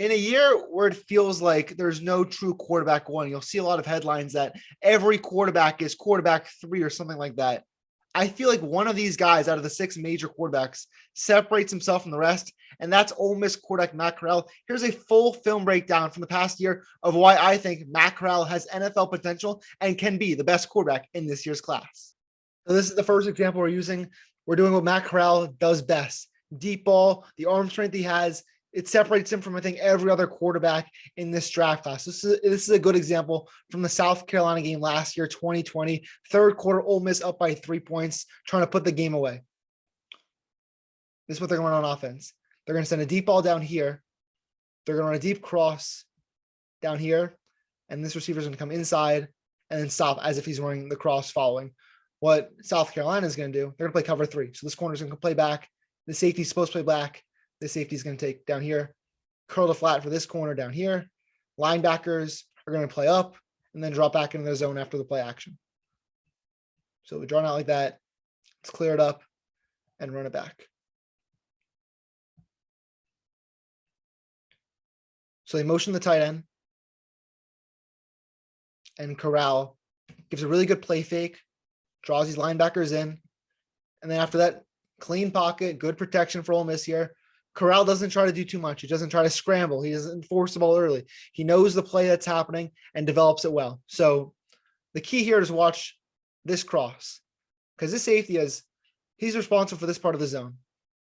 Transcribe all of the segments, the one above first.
In a year where it feels like there's no true quarterback one, you'll see a lot of headlines that every quarterback is quarterback 3 or something like that. I feel like one of these guys out of the 6 major quarterbacks separates himself from the rest, and that's Ole Miss quarterback Matt Corral. Here's a full film breakdown from the past year of why I think Matt Corral has NFL potential and can be the best quarterback in this year's class. So this is the first example we're using. We're doing what Matt Corral does best. Deep ball, the arm strength he has, it separates him from, I think, every other quarterback in this draft class. This is a good example from the South Carolina game last year, 2020. Third quarter, Ole Miss up by 3 points, trying to put the game away. This is what they're going to run on offense. They're going to send a deep ball down here. They're going to run a deep cross down here. And this receiver is going to come inside and then stop as if he's running the cross following. What South Carolina is going to do, they're going to play cover 3. So this corner is going to play back. The safety is supposed to play back. The safety is going to take down here, curl the flat for this corner down here. Linebackers are going to play up and then drop back into the zone after the play action. So we draw it out like that. Let's clear it up and run it back. So they motion the tight end. And Corral gives a really good play fake, draws these linebackers in. And then after that, clean pocket, good protection for Ole Miss here. Corral doesn't try to do too much. He doesn't try to scramble. He doesn't force the ball early. He knows the play that's happening and develops it well. So the key here is to watch this cross because this safety he's responsible for this part of the zone,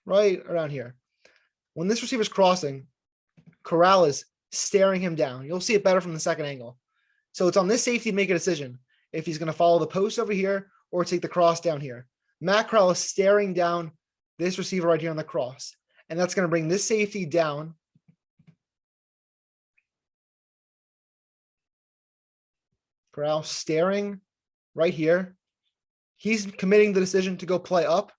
right around here. When this receiver's crossing, Corral is staring him down. You'll see it better from the second angle. So it's on this safety to make a decision if he's going to follow the post over here or take the cross down here. Matt Corral is staring down this receiver right here on the cross. And that's going to bring this safety down. Corral staring right here. He's committing the decision to go play up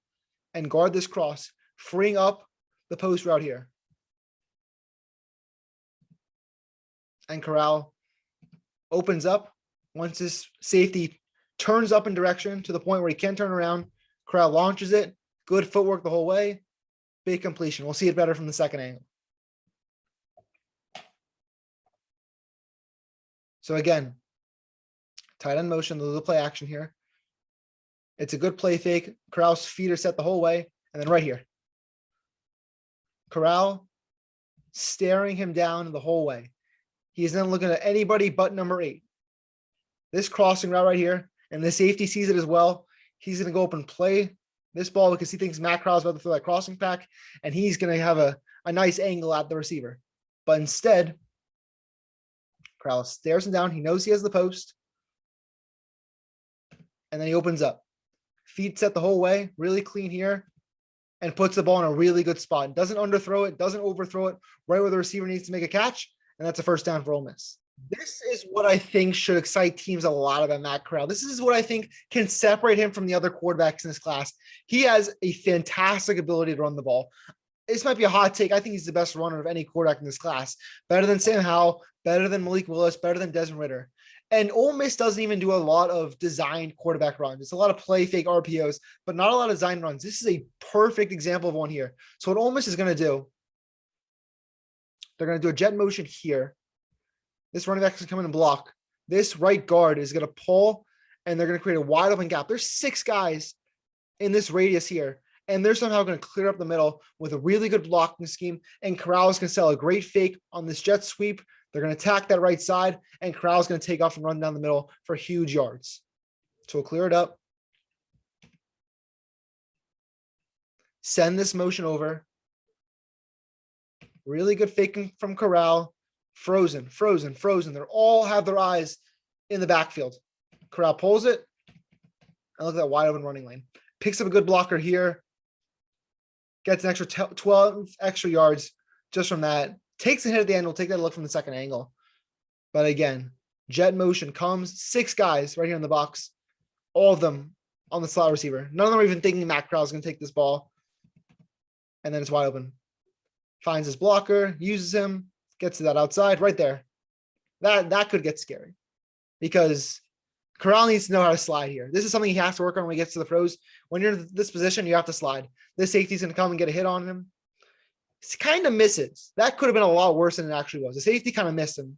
and guard this cross, freeing up the post route here. And Corral opens up once this safety turns up in direction to the point where he can turn around. Corral launches it. Good footwork the whole way. Big completion. We'll see it better from the second angle. So again, tight end motion, the little play action here. It's a good play fake. Corral's feet are set the whole way. And then right here. Corral staring him down the whole way. He's then looking at anybody but number 8. This crossing route right here, and the safety sees it as well. He's going to go up and play this ball because he thinks Matt Corral is about to throw that crossing pack, and he's going to have a nice angle at the receiver. But instead, Corral stares him down. He knows he has the post. And then he opens up. Feet set the whole way, really clean here, and puts the ball in a really good spot. Doesn't underthrow it, doesn't overthrow it, right where the receiver needs to make a catch, and that's a first down for Ole Miss. This is what I think should excite teams a lot about Matt Corral. This is what I think can separate him from the other quarterbacks in this class. He has a fantastic ability to run the ball. This might be a hot take. I think he's the best runner of any quarterback in this class. Better than Sam Howell, better than Malik Willis, better than Desmond Ridder. And Ole Miss doesn't even do a lot of designed quarterback runs. It's a lot of play fake RPOs, but not a lot of design runs. This is a perfect example of one here. So what Ole Miss is going to do, they're going to do a jet motion here. This running back is coming and block. This right guard is going to pull, and they're going to create a wide open gap. There's 6 guys in this radius here, and they're somehow going to clear up the middle with a really good blocking scheme, and Corral is going to sell a great fake on this jet sweep. They're going to attack that right side, and Corral is going to take off and run down the middle for huge yards. So we'll clear it up. Send this motion over. Really good faking from Corral. Frozen. They all have their eyes in the backfield. Corral pulls it. And look at that wide open running lane. Picks up a good blocker here. Gets an extra 12 extra yards just from that. Takes a hit at the end. We'll take that look from the second angle. But again, jet motion comes. 6 guys right here in the box. All of them on the slot receiver. None of them are even thinking Matt Corral is going to take this ball. And then it's wide open. Finds his blocker. Uses him. Gets to that outside right there. That could get scary because Corral needs to know how to slide here. This is something he has to work on when he gets to the pros. When you're in this position, you have to slide. This safety's going to come and get a hit on him. He kind of misses. That could have been a lot worse than it actually was. The safety kind of missed him,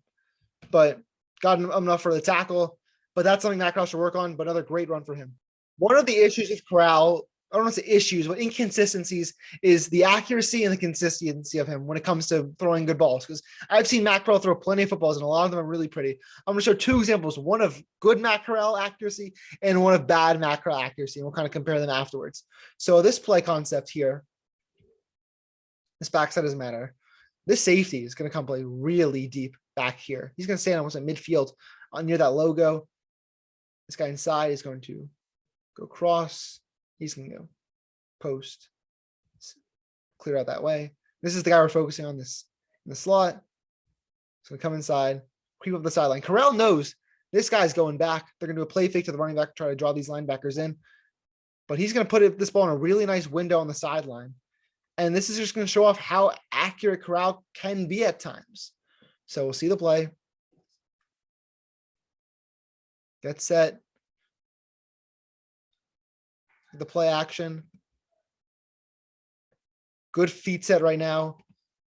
but got enough for the tackle. But that's something Matt Corral should work on. But another great run for him. One of the issues with Corral, I don't want to say issues, but inconsistencies is the accuracy and the consistency of him when it comes to throwing good balls. Because I've seen Matt Corral throw plenty of footballs, and a lot of them are really pretty. I'm going to show two examples: one of good Matt Corral accuracy and one of bad Matt Corral accuracy, and we'll kind of compare them afterwards. So this play concept here, this backside doesn't matter. This safety is going to come play really deep back here. He's going to stand almost at midfield near that logo. This guy inside is going to go cross. He's going to go post, clear out that way. This is the guy we're focusing on this in the slot. It's going to come inside, creep up the sideline. Corral knows this guy's going back. They're going to do a play fake to the running back, try to draw these linebackers in. But he's going to put this ball in a really nice window on the sideline. And this is just going to show off how accurate Corral can be at times. So we'll see the play. Get set. The play action. Good feet set right now.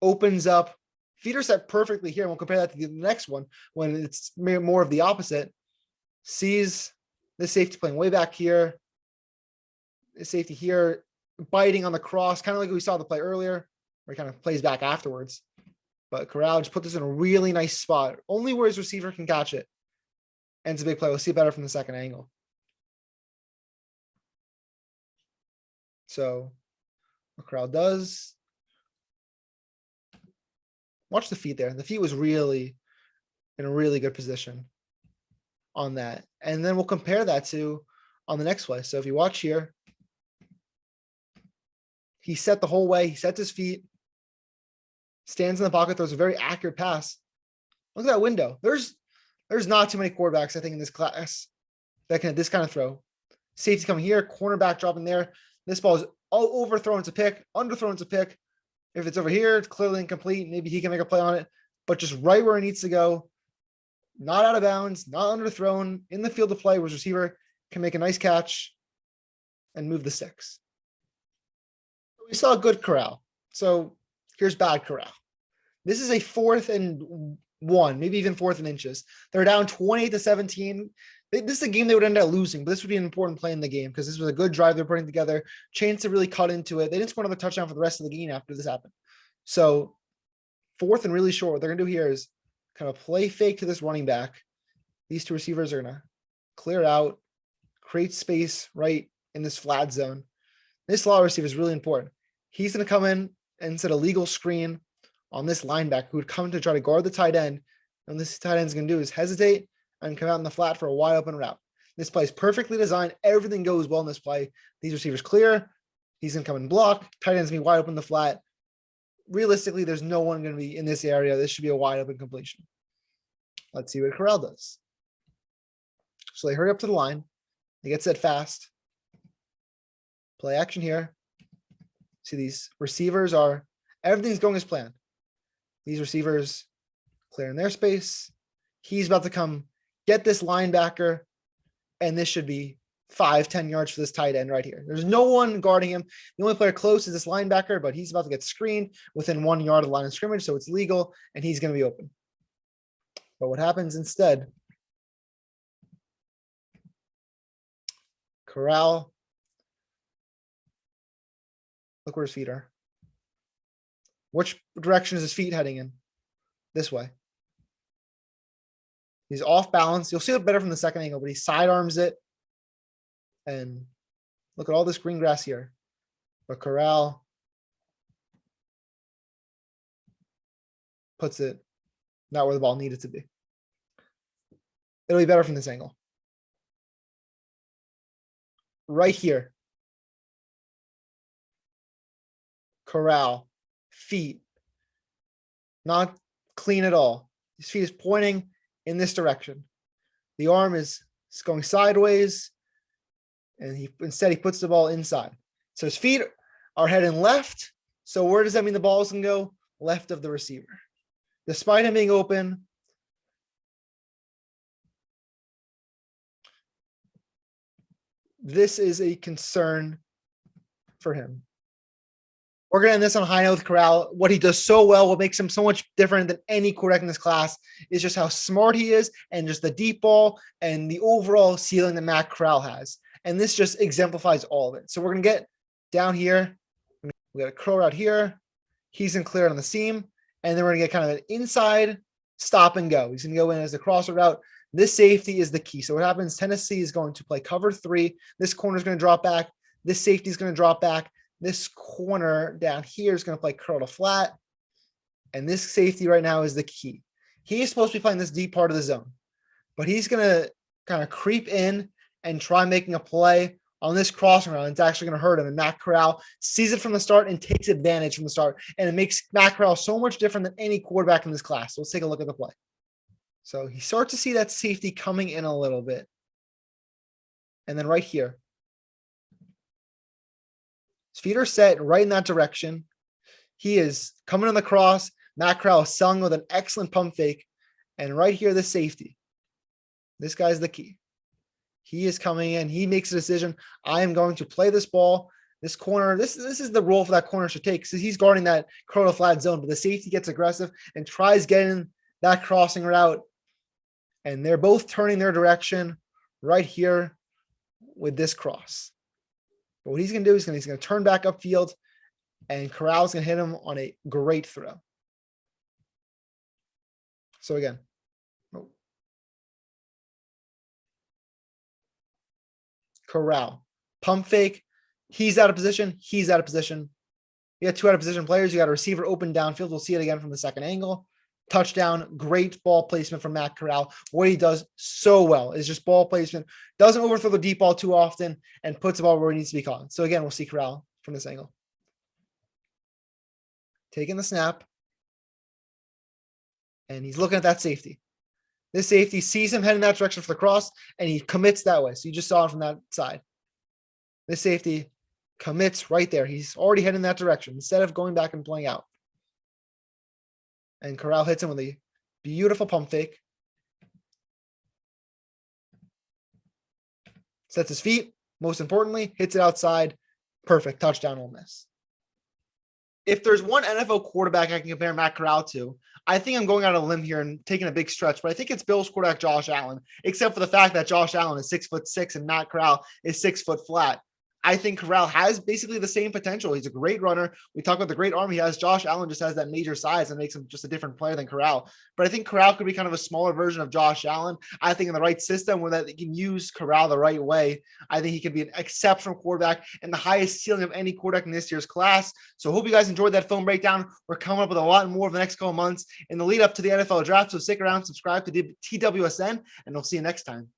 Opens up. Feet are set perfectly here. And we'll compare that to the next one when it's more of the opposite. Sees the safety playing way back here. The safety here biting on the cross, kind of like we saw the play earlier, where he kind of plays back afterwards. But Corral just put this in a really nice spot, only where his receiver can catch it. And it's a big play. We'll see it better from the second angle. So what Corral does, watch the feet there. The feet was really in a really good position on that. And then we'll compare that to on the next play. So if you watch here, he set the whole way. He sets his feet, stands in the pocket, throws a very accurate pass. Look at that window. There's not too many quarterbacks, I think, in this class that can this kind of throw. Safety coming here, cornerback dropping there. This ball is all overthrown. It's a pick, underthrown. It's a pick. If it's over here, it's clearly incomplete. Maybe he can make a play on it, but just right where it needs to go. Not out of bounds, not underthrown, in the field of play, where his receiver can make a nice catch and move the sticks. We saw a good Corral. So here's bad Corral. This is a 4th and 1, maybe even 4th and inches. They're down 28-17. This is a game they would end up losing, but this would be an important play in the game because this was a good drive they're putting together. Chance to really cut into it. They didn't score another touchdown for the rest of the game after this happened. So 4th and really short. What they're going to do here is kind of play fake to this running back. These two receivers are going to clear out, create space right in this flat zone. This slot receiver is really important. He's going to come in and set a legal screen on this linebacker who would come to try to guard the tight end. And this tight end is going to do is hesitate and come out in the flat for a wide open route. This play is perfectly designed. Everything goes well in this play. These receivers clear. He's going to come and block. Tight end's going to be wide open in the flat. Realistically, there's no one going to be in this area. This should be a wide open completion. Let's see what Corral does. So they hurry up to the line. They get set fast. Play action here. See, these receivers are, everything's going as planned. These receivers clearing their space. He's about to come get this linebacker, and this should be 5-10 yards for this tight end right here. There's no one guarding him. The only player close is this linebacker, but he's about to get screened within 1 yard of the line of scrimmage, so it's legal, and he's going to be open. But what happens instead? Corral. Look where his feet are. Which direction is his feet heading in? This way. He's off balance. You'll see it better from the second angle, but he sidearms it. And look at all this green grass here. But Corral puts it not where the ball needed to be. It'll be better from this angle. Right here. Corral, feet, not clean at all. His feet is pointing in this direction. The arm is going sideways, and instead he puts the ball inside. So his feet are heading left. So where does that mean the ball is going to go? Left of the receiver. Despite him being open, this is a concern for him. We're going to end this on a high note with Corral. What he does so well, what makes him so much different than any quarterback in this class is just how smart he is and just the deep ball and the overall ceiling that Matt Corral has. And this just exemplifies all of it. So we're going to get down here. We got a curl route here. He's going to clear it on the seam. And then we're going to get kind of an inside stop and go. He's going to go in as the crosser route. This safety is the key. So what happens, Tennessee is going to play cover 3. This corner is going to drop back. This safety is going to drop back. This corner down here is going to play curl to flat. And this safety right now is the key. He is supposed to be playing this deep part of the zone, but he's going to kind of creep in and try making a play on this crossing route. It's actually going to hurt him. And Matt Corral sees it from the start and takes advantage from the start. And it makes Matt Corral so much different than any quarterback in this class. So let's take a look at the play. So he starts to see that safety coming in a little bit. And then right here, his feet are set right in that direction. He is coming on the cross. Matt Corral is selling with an excellent pump fake. And right here, the safety. This guy's the key. He is coming in. He makes a decision. I am going to play this ball. This corner, this is the role for that corner should take. So he's guarding that curl to flat zone, but the safety gets aggressive and tries getting that crossing route. And they're both turning their direction right here with this cross. But what he's going to do is he's going to turn back upfield, and Corral's going to hit him on a great throw. So again, Corral, pump fake. He's out of position. He's out of position. You got 2 out of position players. You got a receiver open downfield. We'll see it again from the second angle. Touchdown. Great ball placement from Matt Corral. What he does so well is just ball placement. Doesn't overthrow the deep ball too often and puts the ball where it needs to be caught. So again, we'll see Corral from this angle. Taking the snap. And he's looking at that safety. This safety sees him heading that direction for the cross, and he commits that way. So you just saw it from that side. This safety commits right there. He's already heading that direction instead of going back and playing out. And Corral hits him with a beautiful pump fake. Sets his feet. Most importantly, hits it outside. Perfect. Touchdown, Ole Miss. If there's one NFL quarterback I can compare Matt Corral to, I think I'm going out on a limb here and taking a big stretch, but I think it's Bills quarterback Josh Allen, except for the fact that Josh Allen is 6'6" and Matt Corral is 6 foot flat. I think Corral has basically the same potential. He's a great runner. We talk about the great arm he has. Josh Allen just has that major size and makes him just a different player than Corral. But I think Corral could be kind of a smaller version of Josh Allen. I think in the right system where that he can use Corral the right way, I think he could be an exceptional quarterback and the highest ceiling of any quarterback in this year's class. So I hope you guys enjoyed that film breakdown. We're coming up with a lot more over the next couple of months in the lead up to the NFL draft. So stick around, subscribe to TWSN, and we'll see you next time.